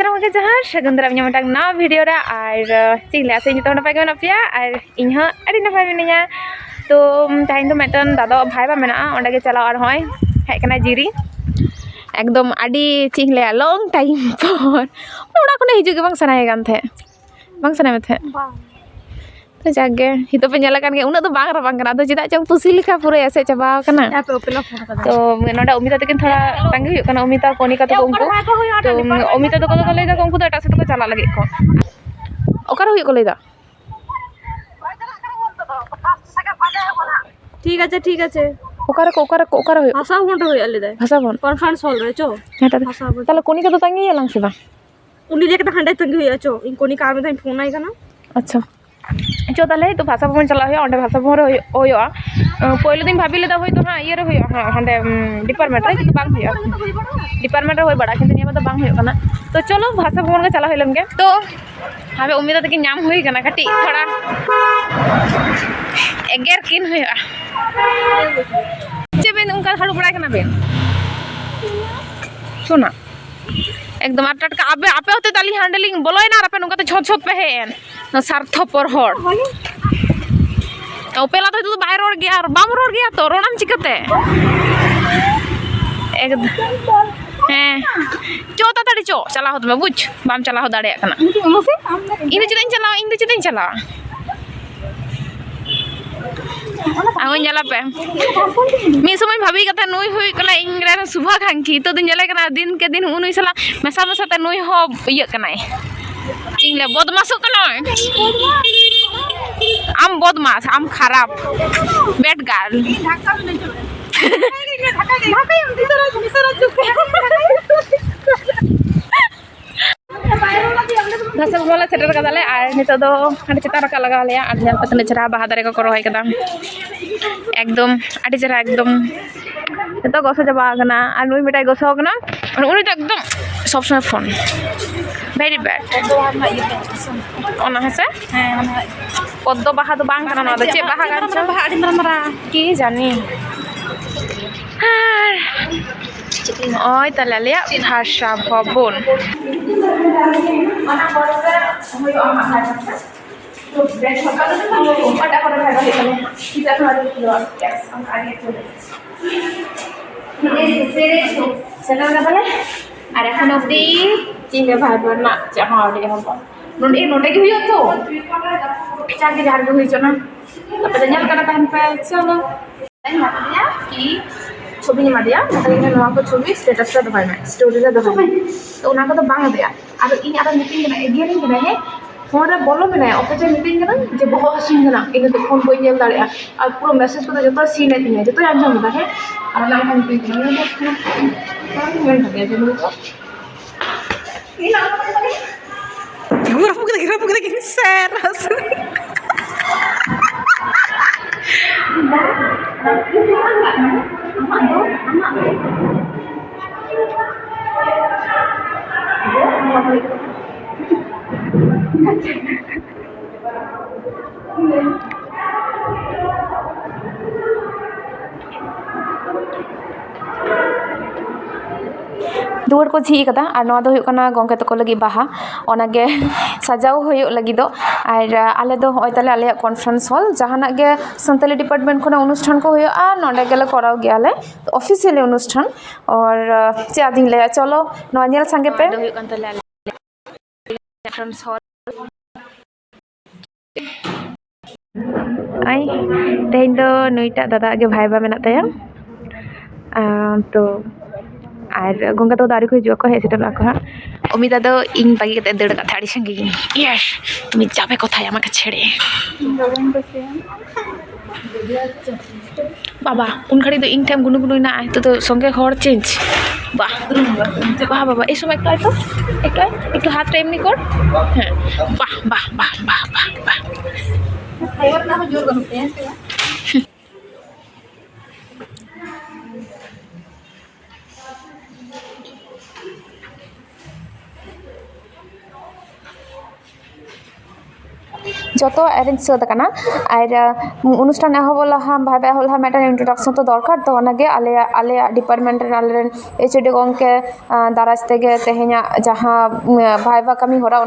Salam ke jahar sagun dalam nyamatan na video ra ar cila saya nyetor napa gimana pia ar inha ada napa minanya to tahin to metan dado bhai ba mena onda ke chala ar hoy hej kana jiri ekdom adi cile long time por ora kone hiju ke bang sanai kan the bang sanai me the तो जागे हितो पे नेला कान गे उना तो बांग रबांग कना तो चिदा चंग पुसी लिखा पूरे ऐसे चबाव कना तो नोडा उमिता तकिन थोड़ा तांगी हुयो कना उमिता कोनिका तो उनको तो उमिता तो को लेदा उनको तो एटा सेट को चला लगे को ओकर हुयो को लेदा ठीक আছে ओकर हुयो भाषा बन हुयो लेदा भाषा बन कॉन्फ्रेंस हॉल रे चो भाषा बन ताले कोनिका तो तांगी यलांग से बा उनी लेके तो हंडे तंगी हुयो चो इन कोनिका आर में फोन आई कना अच्छा जो ताले तो भाषा भवन चला हुआ अंडे भाषा भवन होयो पहले दिन भाभी लेदा होय तो हां ये रे होयो हां हंडे डिपार्टमेंट रे कि बांग होयो डिपार्टमेंट रे होय बड़ा किंतु निया तो बांग होयो कना तो चलो भाषा भवन के चला होइलन के तो हमें उम्मीद है कि नाम होई कना कटी थोड़ा एगेर किन होयो चेबेन उनका हड़ू बड़ा कना बेन सुना एकदम अटट का आबे आपे होते ताली हैंडलिंग बोलोय ना आपे नुका तो छोट छोट पे हेन ना सार्थ पर हर तो पेला तो बाहर रोड गया और बाम रोड गया तो रोडम चिकते एकदम हैं चोता तड़ी चो चला हो तुम्हें बुझ बाम चला हो दाड़े कना इन चिदिन चला आवन जला पे मी समय भाभी कथा नुई हुई कना इंग्रेन सुबह खांकी तो दिन जले कना दिन के दिन उनुई सला मेसा मेसा ते नुई हो इय कनाय चिंगले बदमाशो कना आम बदमाश आम खराब बैड गर्ल भाषा बोला सेटर कदाले आर नितो दो हंडे चेता रका लगा लेया आर जल पतने चरा बाहा दारे को रोय कदा एकदम आडी चरा एकदम तो गसो जबा गना आर नुई मिटाई गसो गना और उनी तो एकदम सब समय फोन वेरी बैड ओना हसे पद्दो बाहा तो बांग कना दो चे बाहा गान बाहा आडी मरा की जानी ओय ताले ले भाषा भवन अना बरसे होयो आमा भाषा तो ब्रेक होता तो ओटा करे भागा हेकले किता थारे लो यस हम आगे चले सेरे सेना कदाले আর এখন অবধি চিনে ভাই বোন না জামা অর্ডার হবো নোটে কি হইও তো চাকরি ঝাড় হইছ না তারপরে nyal kata tahan pe chalo tahan mata dia ki ছবি নিমা দিয়া তাহলে নয়া কো ছবি স্ট্যাটাস রে দবাই না স্টোরি রে দবাই তো ওনা কো তো বাং দিয়া আর ইনি আর মিটিং না এগিয়ে না হে ফোন রে বলো মেনা অপোজিট মিটিং না যে বহু হাসিন না ইনে তো ফোন বই নিয়ে দাঁড়িয়ে আর পুরো মেসেজ করে যত সিন নিয়ে যত আনজাম দা হে আর না এখন মিটিং না মেন থাকে যে মুকো ini apa tadi gura pukul lagi seras दुआर को झी कदा और नवा दो हुयो कना गंगे तको लगी बाहा ओनागे सजाव हुयो लगी दो और आले दो होय ताले आले कॉन्फ्रेंस हॉल जहाना गे संताली डिपार्टमेंट कोना अनुष्ठान को हुयो आ नोडे गेले कराव गयाले तो ऑफिशियली अनुष्ठान और चे आदिन ले चलो नवा नेल संगे पे हुयो कन ताले कॉन्फ्रेंस हॉल आई तेन दो नोइटा दादा गे भाईबा मेना ताया तो और गंगा तो दारी को हिजुआ को हेज सेटल को उमिदा दो इन बागी कते दड़ का थाड़ी संगे यस तुम जाबे कथा आमाके छेड़े बाबा उन घड़ी तो इन टाइम गुनु गुनु ना तो संगे हर चेंज वाह वाह बाबा ए समय একটু হাতটা এমনি কর হ্যাঁ বাহ বাহ বাহ বাহ বাহ বাহ খাইবার না জোর করতে जो अरेंज सद करना और अनुष्ठान एहब लहा भाई एहब लहा मिट्टन इंट्रोडक्शन तो दरकार तो आले डिपार्टमेंट आले एचओडी गंके दाराज तेगे तेहेኛ जहाँ भाईबा कमी होरा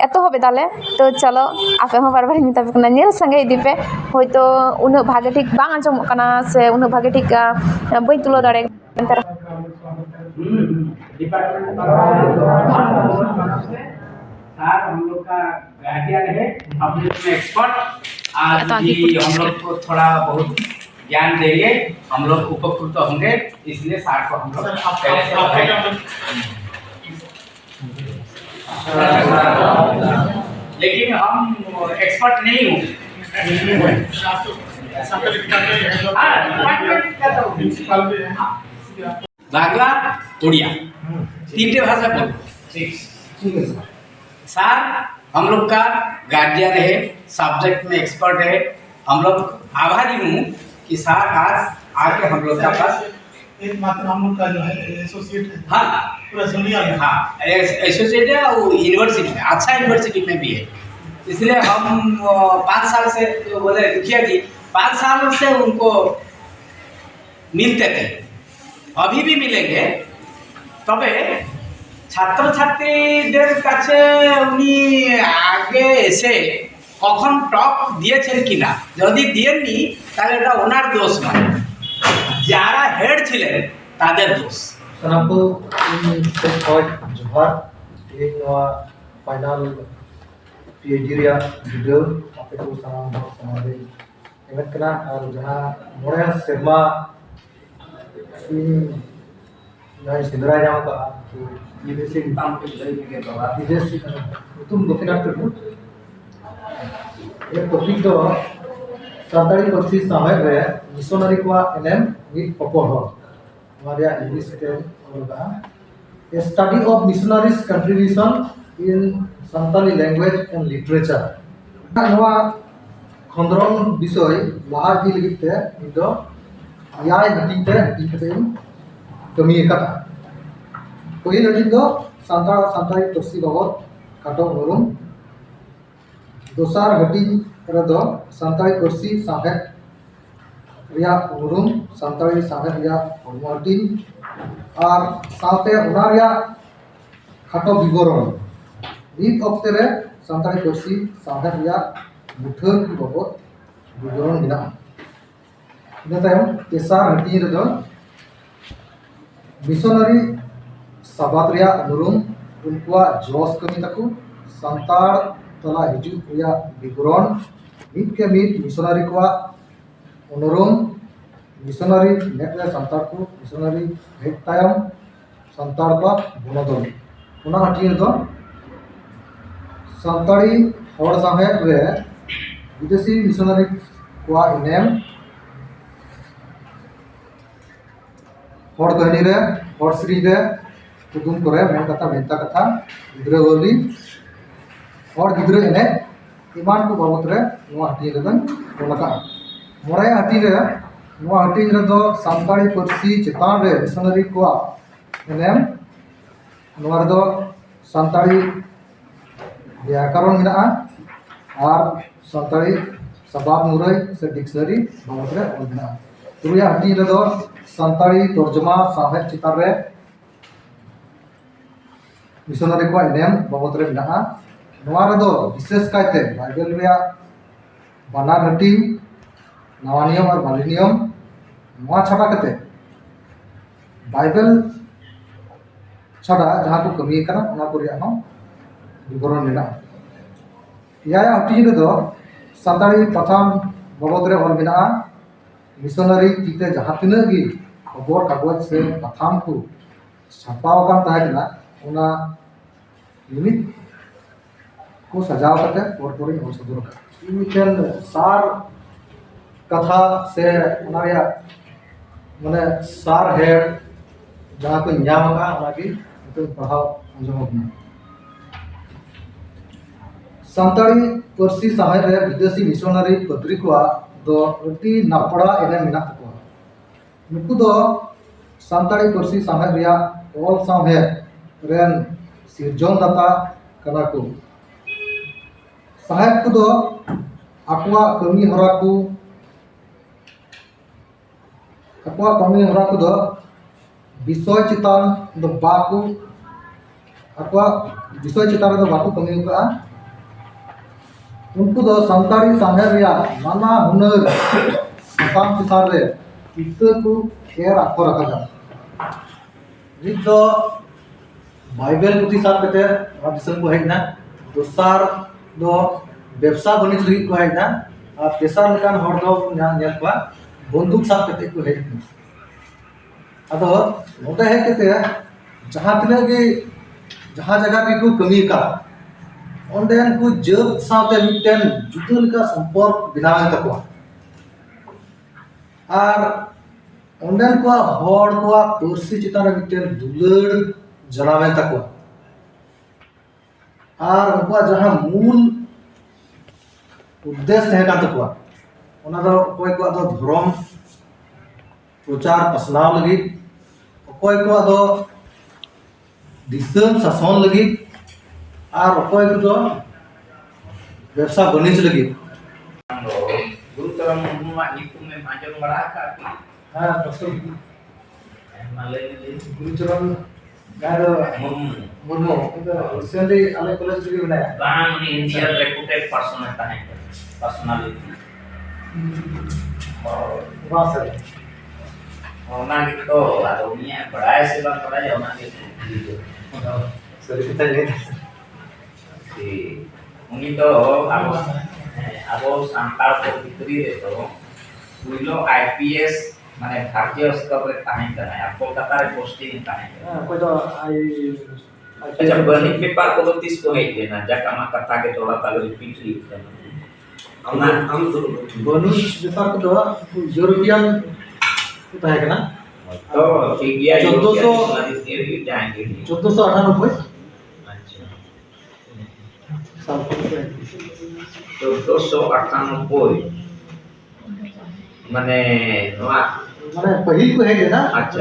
एतहब दाले तो चलो आपे बार बार मेता पे नेल संगे इदी पे होयतो उन भागे ठीक बांग आंजम कना से उन भागे ठीक बई तुलो दाड़े सर हम लोग का गार्डियन है, हम लोग में एक्सपर्ट आज भी हम लोग को थोड़ा बहुत ज्ञान देंगे, हम लोग उपकृत होंगे, इसलिए सर को हम लोग पहले लेकिन हम एक्सपर्ट नहीं हूँ। बांग्ला उड़िया तीनटे भाषा बोल। ठीक है सर, हम लोग का गार्डियन है, सब्जेक्ट में एक्सपर्ट है, हम लोग आभारी हूँ कि सर आज आके हम लोग का पास एक मात्र हम लोग का जो है एसोसिएट है। हाँ पूरा दुनिया में एसोसिएट है और यूनिवर्सिटी में अच्छा यूनिवर्सिटी में भी है, इसलिए हम 5 साल से जो बोले मुखिया जी 5 साल से उनको मिलते थे, अभी भी मिलेंगे। तबे छात्र छात्रीদের কাছে উনি আগে এসে কখন টক দিয়েছেন কিনা, যদি দেননি তাহলে এটা ওনার দোষ নয়, যারা হেড ছিলেন তাদের দোষ। Sanampu ini sekoj Johar ini noa final PhD ria video apa itu sama deh. Ingat kena jaha mulai serma ini nai sendiri yang apa ini sih tampil dari ke bawah ini sih itu mungkin apa tuh ये topic तो सातारी पर्सी समय में missionary को NM NEET पपोर हो हमारे English के होगा A study of missionaries' contribution in Santali language and literature. नवा खंडरन विषय लाहा की लिखते इधर याय घटिते इकते कमी एकता कोई नजिक दो सांताली पर्सी बाबत काटो नरुम दोसार घटी रदो सांताली पर्सी साहेब रिया उरुम सांताली साहेब रिया हरमोटी और साथे उना रिया खाटो विवरण नीत ऑक्टे रे सांताली पर्सी साहेब रिया मुठन बाबत विवरण मिला इना तायम तेसार घटी रदो मिशनरी साबात रिया उरुम उनकुआ जोस कमी तकु सांताल तला हिजु रिया विवरण मीट के मीट मिशनरी को उनुरुम मिशनरी नेटले संताल को मिशनरी हेड तायम संताल को बुनदन उना हटिए दो संताली हर साहेब रे विदेशी मिशनरी को इनेम हर कहनी रे हर श्री रे कुदुम करे मेन कथा मेंता कथा गिद्रा गोली और गिद्रा एने इमान को बाबत रे नवा हटिए दन ओलका मोरे हटिए रे नवा हटिए रे दो सांताली पर्सी चेतान रे मिशनरी को एनेम नवा दो सांताली व्याकरण मिना और सांताली सबाब मुरई से डिक्शनरी बाबत रे ओल मिना तुरिया हटिए रे दो सांताली तर्जुमा साहेब चितार रे मिशनरी को एनेम बाबत रे मिना नवा रे दो विशेष कायते बाइबल रे बानार हटी नवा नियम और बाली नियम नवा छाड़ा कते बाइबल छाड़ा जहाँ को कमी करा उना को रिया नो विवरण मिना या हटी रे दो सांताली प्रथम बाबत रे ओल मिना मिशनरी तीते जहाँ तिना गी खबर कागज से प्रथम को छापाव कान ताहेना उना यूनिट को सजाव करते और पूरी और सदर का मिशन सार कथा से उनारिया माने सार है जहाँ को न्याम का उनाकी तो पढ़ाओ अंजम होना सांताली पर्सी साहेब रे विदेशी मिशनरी पत्री को दो अति नापड़ा एने मिना को नुकु दो सांताली पर्सी साहेब रिया ऑल साहेब रेन सिरजन दाता कना को साहेब को आकुआ कमी हरा को विषय चितान बाकू आकुआ विषय चितान बाकू कमी का उनको सानतारी सामेर नाना हुनर साताम चितान रे चित्र को खेर आखर रखा नित बाइबल पुथी साब कते दिसम को हेजना दोसार दो व्यवसा बनिज लगी को हेजना और तेसार लेकान हर दो नेल को बंदूक साब कते को हेजना अदो नोडे हे कते जहां तिना के जहां जगह की को कमी का ओंडेन को जब साथे मिटेन जुदुल का संपर्क बिनाव तको और ओंडेन को हर को पर्सी चितान मिटेन दुलड़ जनावे तको और उनका जहां मूल उद्देश्य है का तको ओना दो कोई को दो धर्म प्रचार पसनाव लगी कोई को दो दिसम शासन लगी और कोई को व्यवसाय बनिज लगी गुरुतरम मुर्मुआ निकुम में माजन बड़ा का हां डॉक्टर माले गुरुचरण गारो मुर्मू रिसेंटली आले कॉलेज रे बनाया बांग नि इंडिया रेपुटेड पर्सनालिटी वाह सर ओना तो आदमिया पढ़ाई से बात पढ़ाई ओना के सर kita lihat si उनी तो अब सांताल को भितरी रे तो सुइलो आईपीएस माने भारतीय स्तर रे ताहे करना है कोलकाता रे पोस्टिंग ताहे कोई तो आई अच्छा बनी पेपर को 30 को है देना जका मा कथा के थोड़ा ताले रिपीट लिख हम बनु पेपर को यूरोपियन तो है ना तो ठीक गया 1498 जाएंगे 1498 अच्छा साल 1498 माने नवा माने पहिल को है ना अच्छा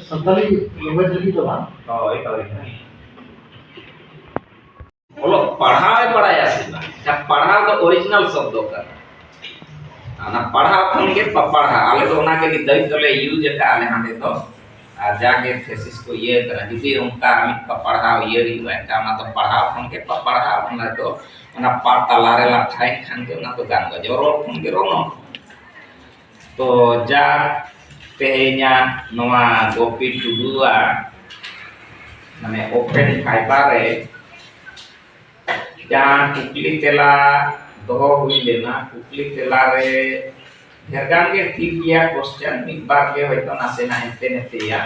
संताली लैंग्वेज लगी तो हां एटा बोलो पढ़ाए पढ़ाया सिला जब पढ़ा तो ओरिजिनल शब्द का ना पढ़ा खन के पढ़ा आले तो ओना के लिए दई तले यूज का आले हां तो जाके थेसिस को ये करा जैसे उनका अमित का पढ़ा ये री का ना तो पढ़ा खन के पढ़ा ना तो ना पाता लारे ला ठाई खान के ना तो गान गजो रोल खन के रोनो तो जा तेहnya नवा गोपी टुडुआ माने ओपन फाइबर रे जहाँ कुकली तेला दोहो हुई लेना कुकली तेला रे हेरगान के ठीक किया क्वेश्चन एक बार के होइतो नासे ना हेते नेते या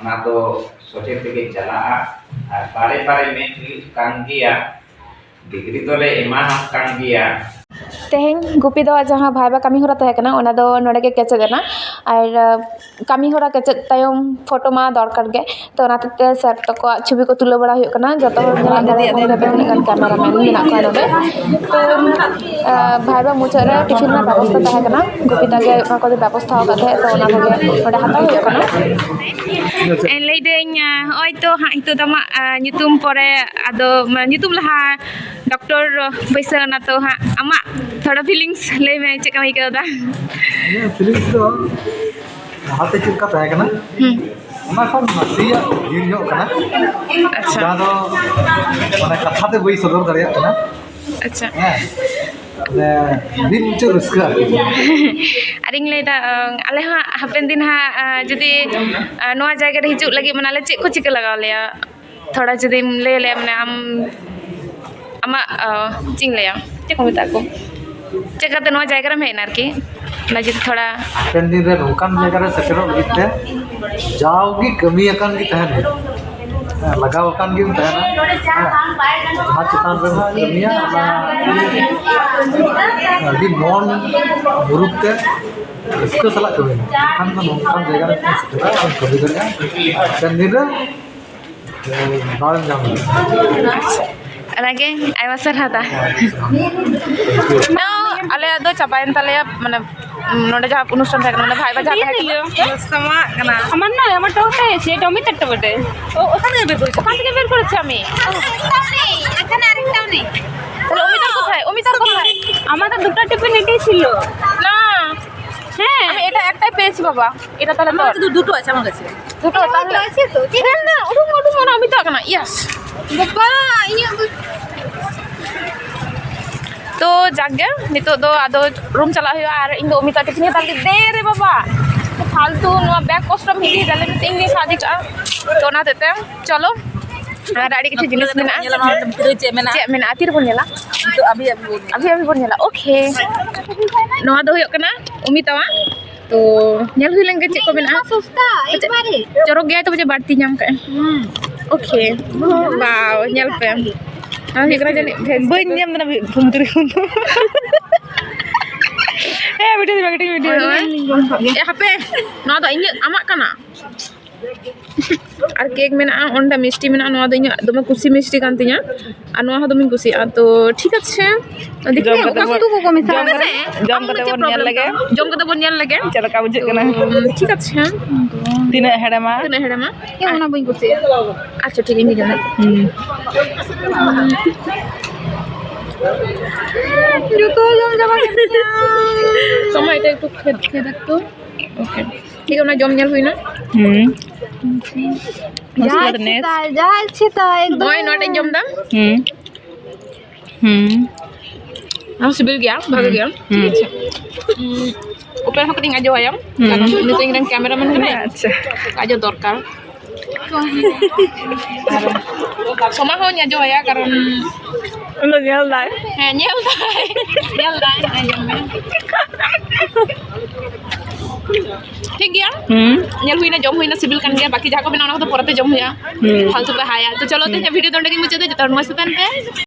ना तो सोचे थे कि चला बारे बारे में कान किया डिग्री तो ले एमा हम कान किया तेहें गुपी दो जहाँ भाईबा कमी होरा तहे कना ओना दो नोडे के केचे देना और कमी होरा केचे तायम फोटो मा दरकार गे तो ओनाते सर तको छवि को तुलो बड़ा हुई कना जतो हर कैमरा मैन मेना को नोडे तो भाईबा मुचा रे टिफिन मा व्यवस्था तहे कना गुपी दा गे ओना को व्यवस्था हो कथे तो ओना को नोडे हाता हुई कना एन लई देኝ ओय तो हा हितो दमा nyutum pore ado nyutum laha doctor पैसा ना तो हाँ अम्मा थोड़ा फीलिंग्स ले मैं चेक नहीं करता ये फीलिंग्स तो हाथे चिल का तहे कना ओना खन नसिया गिर जो कना अच्छा जहां तो माने कथा ते बई सदर दरिया कना अच्छा ने दिन चो रस्का अरिंग लेदा आले हाँ हापेन दिन हाँ जदि नवा जायगा रे हिजुग लगी मनाले चेक को चिक लगा लिया थोड़ा जदि ले ले मने हम अमा चिंग ले चेक को मिता को चेक करते नवा जायगा रे हेना आरकी ना जदि थोड़ा पेन दिन रे नोकान जायगा रे सेटरो लिते जाओगी कमी अकान की तहन लगाव अकान की तहन हाथ चितान रे कमिया अभी मॉन मुरुते इसको सला कमी खान तो नोकान जायगा रे सेटरो कमी करया पेन दिन रे बाल जाम అలాగే ఐవసర్ హదా నో అలే అదో చపాయన్ తలే మన नोडे जहाँ अनुष्ठान था ना भाई बजा के समा कना हमन ना हमर टोटे से टमी तट बटे ओ ओखाने बेर कर ओखान থেকে বের করেছি আমি এখানে আরেকটাও নেই তাহলে ওমি তো কোথায় ওমি আমাদের দুটো টিফিন এটাই ছিল। না হ্যাঁ আমি এটা একটাই পেয়েছি বাবা এটা তাহলে আমার তোর কাছে তো দুটো আছে আমার কাছে। দুটো তাহলে আছে তো হ্যাঁ না উঠুম উঠুম আর আমি তো না ইয়াস বাবা ইয়া तो जागे नितो दो आदो रूम चला हुआ और इन दो उमिता टिफिन ताली दे रे बाबा तो फालतू नो बैग कष्ट मिली जाले तीन दिन शादी का तो ना देते चलो गाड़ी किसी जिनिस में ना चे में आती रे बोनेला तो अभी बोनेला ओके नो दो हुयो कना उमिता तो नेल हुई लेंगे चे को बिना सस्ता एक बारी चोरक गया तो मुझे बढ़ती नाम का ओके वाओ नेल पे हाँ ये करा जाने बन जम ना घूम तुरी घूम ए वीडियो यहाँ पे ना तो इन्हें अमाक कना और केक में ना ओंडा मिष्टी में ना नवा दो इन्हें दो मैं कुछ मिष्टी कांती हैं और नवा दो मैं कुछ तो ठीक है देखिए वस्तु को कमी सा जम करते बोनियल लगे चलो का बुझे करना ठीक है तीन हेडमा क्या होना बोई कुछ अच्छा ठीक है जाना जो तो जम जमा समय এটা একটু খেয়ে দেখতো ওকে ঠিক আছে না জম নেল হই না जा अच्छी था एकदम ওই নটা জম দাম am sibil gya bhag gya open hok ting ajo ayam karon nito ingran cameraman hone अच्छा ajo dorkar sama ho nyajo ya karon उन nyel dai nyel dai ayam ठीक गया nyel हुई ना जम हुई ना CIBIL kan gya baki jaha ko bina ona ko porate jom huya फालतू पे हाया तो चलो ते वीडियो तो मुझे दे जता मस्त पे